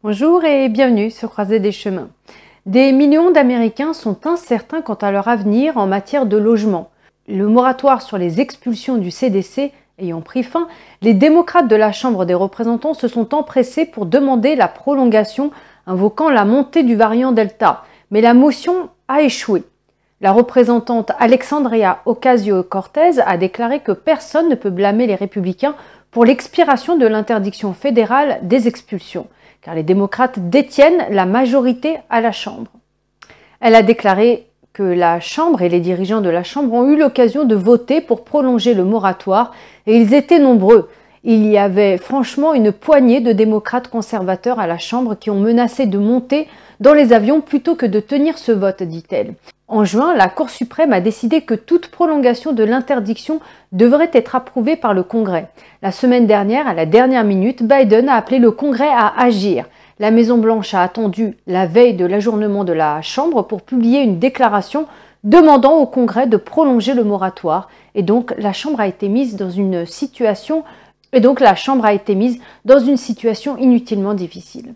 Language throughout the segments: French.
Bonjour et bienvenue sur Croisée des chemins. Des millions d'Américains sont incertains quant à leur avenir en matière de logement. Le moratoire sur les expulsions du CDC ayant pris fin, les démocrates de la Chambre des représentants se sont empressés pour demander la prolongation, invoquant la montée du variant Delta. Mais la motion a échoué. La représentante Alexandria Ocasio-Cortez a déclaré que personne ne peut blâmer les républicains pour l'expiration de l'interdiction fédérale des expulsions, car les démocrates détiennent la majorité à la Chambre. Elle a déclaré que la Chambre et les dirigeants de la Chambre ont eu l'occasion de voter pour prolonger le moratoire et ils étaient nombreux. Il y avait franchement une poignée de démocrates conservateurs à la Chambre qui ont menacé de monter dans les avions plutôt que de tenir ce vote, dit-elle. En juin, la Cour suprême a décidé que toute prolongation de l'interdiction devrait être approuvée par le Congrès. La semaine dernière, à la dernière minute, Biden a appelé le Congrès à agir. La Maison-Blanche a attendu la veille de l'ajournement de la Chambre pour publier une déclaration demandant au Congrès de prolonger le moratoire. Et donc, la Chambre a été mise dans une situation inutilement difficile.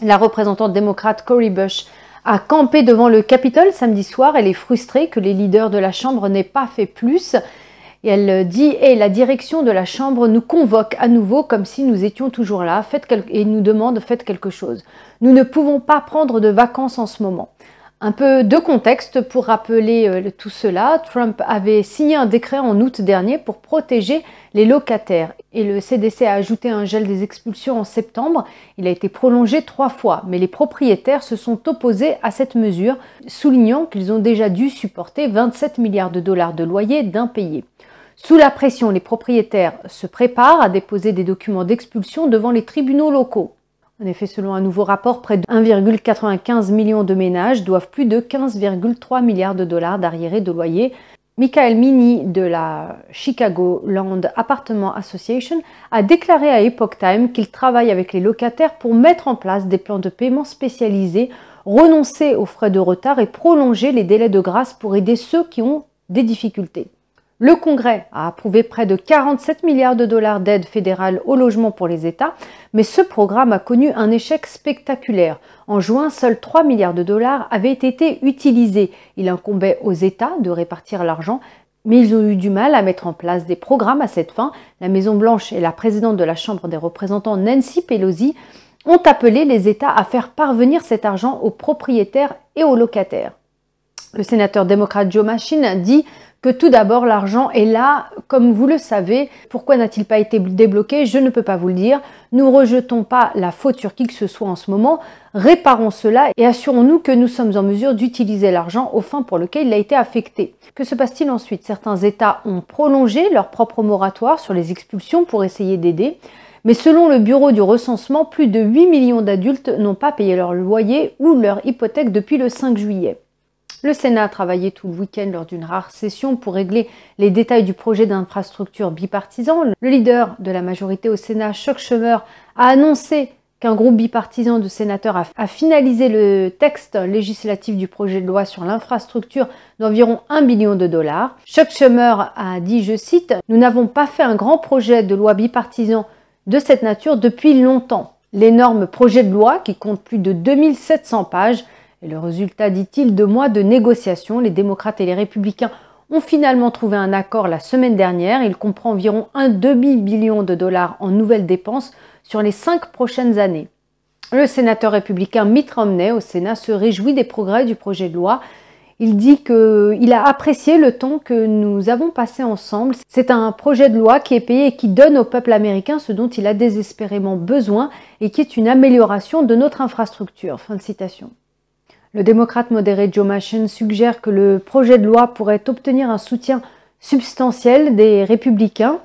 La représentante démocrate Cori Bush a campé devant le Capitole samedi soir. Elle est frustrée que les leaders de la Chambre n'aient pas fait plus. Et elle dit « la direction de la Chambre nous convoque à nouveau comme si nous étions toujours là et nous demande « faites quelque chose ». Nous ne pouvons pas prendre de vacances en ce moment. Un peu de contexte pour rappeler tout cela. Trump avait signé un décret en août dernier pour protéger les locataires. Et le CDC a ajouté un gel des expulsions en septembre. Il a été prolongé 3 fois. Mais les propriétaires se sont opposés à cette mesure, soulignant qu'ils ont déjà dû supporter 27 milliards de dollars de loyers d'impayés. Sous la pression, les propriétaires se préparent à déposer des documents d'expulsion devant les tribunaux locaux. En effet, selon un nouveau rapport, près de 1,95 million de ménages doivent plus de 15,3 milliards de dollars d'arriérés de loyer. Michael Mini de la Chicago Land Apartment Association a déclaré à Epoch Times qu'il travaille avec les locataires pour mettre en place des plans de paiement spécialisés, renoncer aux frais de retard et prolonger les délais de grâce pour aider ceux qui ont des difficultés. Le Congrès a approuvé près de 47 milliards de dollars d'aide fédérale au logement pour les États, mais ce programme a connu un échec spectaculaire. En juin, seuls 3 milliards de dollars avaient été utilisés. Il incombait aux États de répartir l'argent, mais ils ont eu du mal à mettre en place des programmes à cette fin. La Maison-Blanche et la présidente de la Chambre des représentants, Nancy Pelosi, ont appelé les États à faire parvenir cet argent aux propriétaires et aux locataires. Le sénateur démocrate Joe Manchin dit que tout d'abord, l'argent est là, comme vous le savez. Pourquoi n'a-t-il pas été débloqué? Je ne peux pas vous le dire. Nous ne rejetons pas la faute sur qui que ce soit en ce moment. Réparons cela et assurons-nous que nous sommes en mesure d'utiliser l'argent aux fins pour lesquelles il a été affecté. Que se passe-t-il ensuite? Certains États ont prolongé leur propre moratoire sur les expulsions pour essayer d'aider. Mais selon le bureau du recensement, plus de 8 millions d'adultes n'ont pas payé leur loyer ou leur hypothèque depuis le 5 juillet. Le Sénat a travaillé tout le week-end lors d'une rare session pour régler les détails du projet d'infrastructure bipartisan. Le leader de la majorité au Sénat, Chuck Schumer, a annoncé qu'un groupe bipartisan de sénateurs a finalisé le texte législatif du projet de loi sur l'infrastructure d'environ 1 billion de dollars. Chuck Schumer a dit, je cite, « Nous n'avons pas fait un grand projet de loi bipartisan de cette nature depuis longtemps. L'énorme projet de loi, qui compte plus de 2700 pages, et le résultat, dit-il, de mois de négociations. Les démocrates et les républicains ont finalement trouvé un accord la semaine dernière. Il comprend environ un demi-billion de dollars en nouvelles dépenses sur les 5 prochaines années. Le sénateur républicain Mitt Romney au Sénat se réjouit des progrès du projet de loi. Il dit qu'il a apprécié le temps que nous avons passé ensemble. C'est un projet de loi qui est payé et qui donne au peuple américain ce dont il a désespérément besoin et qui est une amélioration de notre infrastructure. » Fin de citation. Le démocrate modéré Joe Manchin suggère que le projet de loi pourrait obtenir un soutien substantiel des républicains.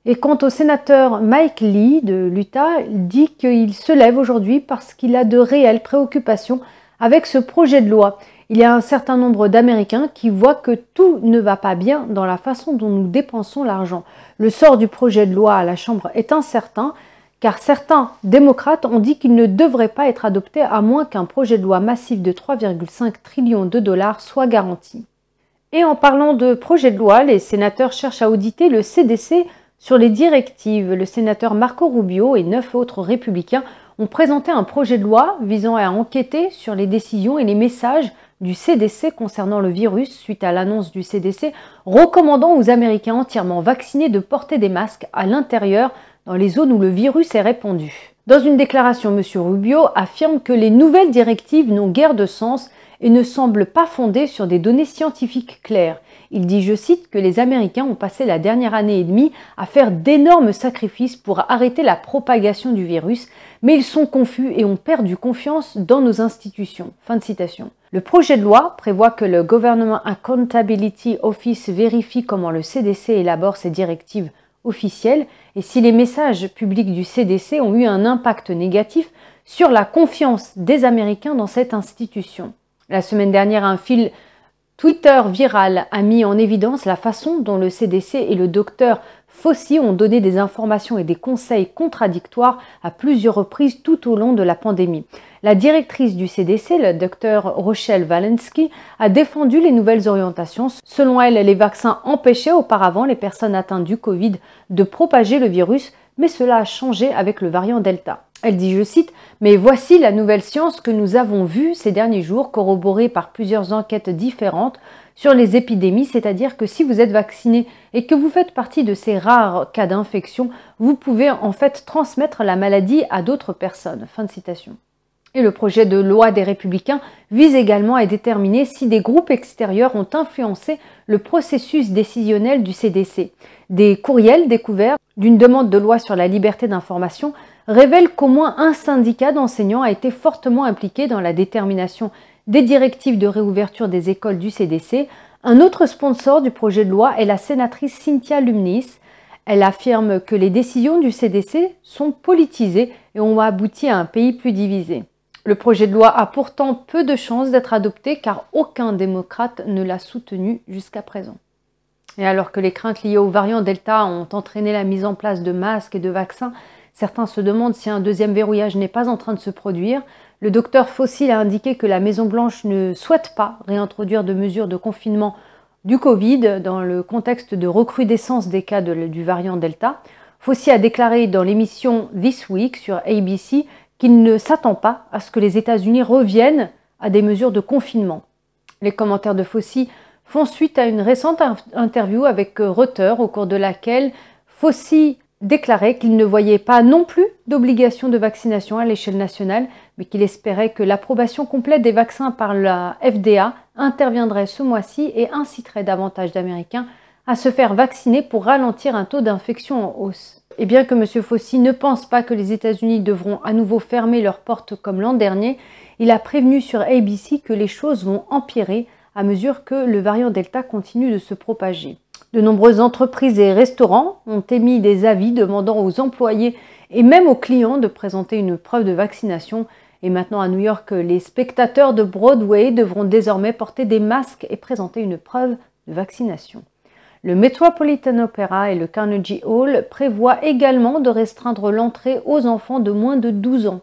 Et quant au sénateur Mike Lee de l'Utah, il dit qu'il se lève aujourd'hui parce qu'il a de réelles préoccupations avec ce projet de loi. Il y a un certain nombre d'Américains qui voient que tout ne va pas bien dans la façon dont nous dépensons l'argent. Le sort du projet de loi à la Chambre est incertain, car certains démocrates ont dit qu'il ne devrait pas être adopté à moins qu'un projet de loi massif de 3,5 trillions de dollars soit garanti. Et en parlant de projet de loi, les sénateurs cherchent à auditer le CDC sur les directives. Le sénateur Marco Rubio et 9 autres républicains ont présenté un projet de loi visant à enquêter sur les décisions et les messages du CDC concernant le virus suite à l'annonce du CDC recommandant aux Américains entièrement vaccinés de porter des masques à l'intérieur dans les zones où le virus est répandu. Dans une déclaration, M. Rubio affirme que les nouvelles directives n'ont guère de sens et ne semblent pas fondées sur des données scientifiques claires. Il dit, je cite, que les Américains ont passé la dernière année et demie à faire d'énormes sacrifices pour arrêter la propagation du virus, mais ils sont confus et ont perdu confiance dans nos institutions. Fin de citation. Le projet de loi prévoit que le Government Accountability Office vérifie comment le CDC élabore ses directives officielles et si les messages publics du CDC ont eu un impact négatif sur la confiance des Américains dans cette institution. La semaine dernière, un fil Twitter viral a mis en évidence la façon dont le CDC et le docteur Fauci ont donné des informations et des conseils contradictoires à plusieurs reprises tout au long de la pandémie. La directrice du CDC, le docteur Rochelle Walensky, a défendu les nouvelles orientations. Selon elle, les vaccins empêchaient auparavant les personnes atteintes du Covid de propager le virus, mais cela a changé avec le variant Delta. Elle dit, je cite, « Mais voici la nouvelle science que nous avons vue ces derniers jours, corroborée par plusieurs enquêtes différentes sur les épidémies, c'est-à-dire que si vous êtes vacciné et que vous faites partie de ces rares cas d'infection, vous pouvez en fait transmettre la maladie à d'autres personnes. » Fin de citation. Et le projet de loi des Républicains vise également à déterminer si des groupes extérieurs ont influencé le processus décisionnel du CDC. Des courriels découverts d'une demande de loi sur la liberté d'information révèlent qu'au moins un syndicat d'enseignants a été fortement impliqué dans la détermination des directives de réouverture des écoles du CDC. Un autre sponsor du projet de loi est la sénatrice Cynthia Lummis. Elle affirme que les décisions du CDC sont politisées et ont abouti à un pays plus divisé. Le projet de loi a pourtant peu de chances d'être adopté car aucun démocrate ne l'a soutenu jusqu'à présent. Et alors que les craintes liées au variant Delta ont entraîné la mise en place de masques et de vaccins, certains se demandent si un deuxième verrouillage n'est pas en train de se produire. Le docteur Fauci a indiqué que la Maison-Blanche ne souhaite pas réintroduire de mesures de confinement du Covid dans le contexte de recrudescence des cas du variant Delta. Fauci a déclaré dans l'émission This Week sur ABC qu'il ne s'attend pas à ce que les États-Unis reviennent à des mesures de confinement. Les commentaires de Fauci font suite à une récente interview avec Reuters au cours de laquelle Fauci déclarait qu'il ne voyait pas non plus d'obligation de vaccination à l'échelle nationale, mais qu'il espérait que l'approbation complète des vaccins par la FDA interviendrait ce mois-ci et inciterait davantage d'Américains à se faire vacciner pour ralentir un taux d'infection en hausse. Et bien que M. Fauci ne pense pas que les États-Unis devront à nouveau fermer leurs portes comme l'an dernier, il a prévenu sur ABC que les choses vont empirer à mesure que le variant Delta continue de se propager. De nombreuses entreprises et restaurants ont émis des avis demandant aux employés et même aux clients de présenter une preuve de vaccination. Et maintenant à New York, les spectateurs de Broadway devront désormais porter des masques et présenter une preuve de vaccination. Le Metropolitan Opera et le Carnegie Hall prévoient également de restreindre l'entrée aux enfants de moins de 12 ans.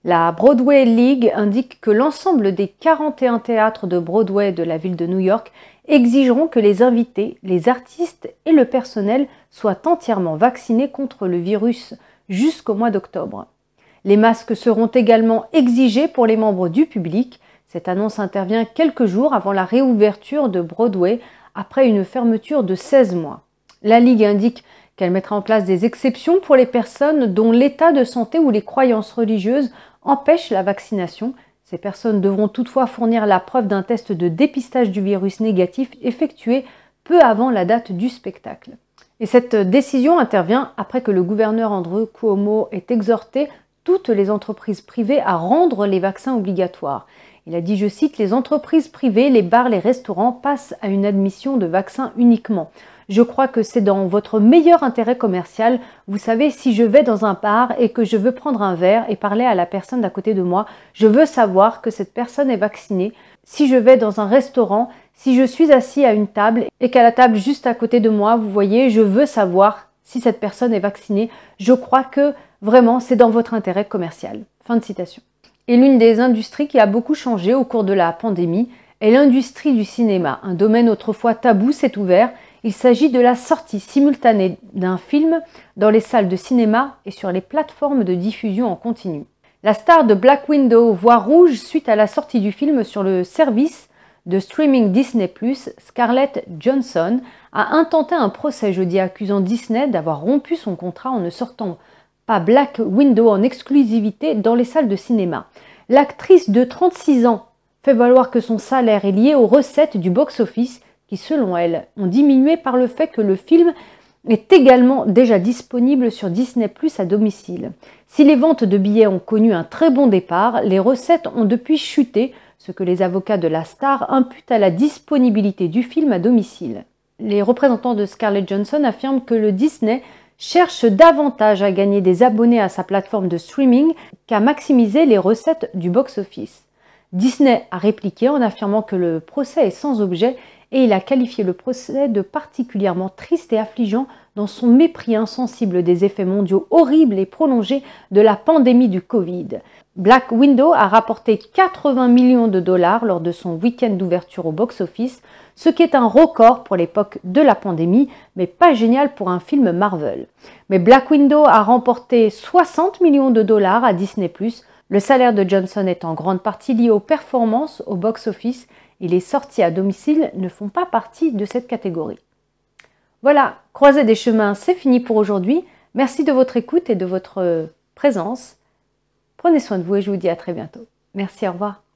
La Broadway League indique que l'ensemble des 41 théâtres de Broadway de la ville de New York exigeront que les invités, les artistes et le personnel soient entièrement vaccinés contre le virus jusqu'au mois d'octobre. Les masques seront également exigés pour les membres du public. Cette annonce intervient quelques jours avant la réouverture de Broadway après une fermeture de 16 mois. La Ligue indique qu'elle mettra en place des exceptions pour les personnes dont l'état de santé ou les croyances religieuses empêchent la vaccination. Ces personnes devront toutefois fournir la preuve d'un test de dépistage du virus négatif effectué peu avant la date du spectacle. Et cette décision intervient après que le gouverneur Andrew Cuomo ait exhorté toutes les entreprises privées à rendre les vaccins obligatoires. Il a dit, je cite, « Les entreprises privées, les bars, les restaurants passent à une admission de vaccins uniquement. Je crois que c'est dans votre meilleur intérêt commercial. Vous savez, si je vais dans un bar et que je veux prendre un verre et parler à la personne d'à côté de moi, je veux savoir que cette personne est vaccinée. Si je vais dans un restaurant, si je suis assis à une table et qu'à la table juste à côté de moi, vous voyez, je veux savoir si cette personne est vaccinée. Je crois que vraiment, c'est dans votre intérêt commercial. » Fin de citation. Et l'une des industries qui a beaucoup changé au cours de la pandémie est l'industrie du cinéma. Un domaine autrefois tabou s'est ouvert. Il s'agit de la sortie simultanée d'un film dans les salles de cinéma et sur les plateformes de diffusion en continu. La star de Black Widow voit rouge suite à la sortie du film sur le service de streaming Disney+, Scarlett Johansson a intenté un procès jeudi accusant Disney d'avoir rompu son contrat en ne sortant pas Black Widow en exclusivité dans les salles de cinéma. L'actrice de 36 ans fait valoir que son salaire est lié aux recettes du box-office qui, selon elle, ont diminué par le fait que le film est également déjà disponible sur Disney+ à domicile. Si les ventes de billets ont connu un très bon départ, les recettes ont depuis chuté, ce que les avocats de la star imputent à la disponibilité du film à domicile. Les représentants de Scarlett Johansson affirment que le Disney cherche davantage à gagner des abonnés à sa plateforme de streaming qu'à maximiser les recettes du box-office. Disney a répliqué en affirmant que le procès est sans objet et il a qualifié le procès de particulièrement triste et affligeant dans son mépris insensible des effets mondiaux horribles et prolongés de la pandémie du Covid. Black Widow a rapporté 80 millions de dollars lors de son week-end d'ouverture au box-office, ce qui est un record pour l'époque de la pandémie, mais pas génial pour un film Marvel. Mais Black Widow a remporté 60 millions de dollars à Disney+. Le salaire de Johnson est en grande partie lié aux performances au box-office et les sorties à domicile ne font pas partie de cette catégorie. Voilà, Croisée des chemins, c'est fini pour aujourd'hui. Merci de votre écoute et de votre présence. Prenez soin de vous et je vous dis à très bientôt. Merci, au revoir.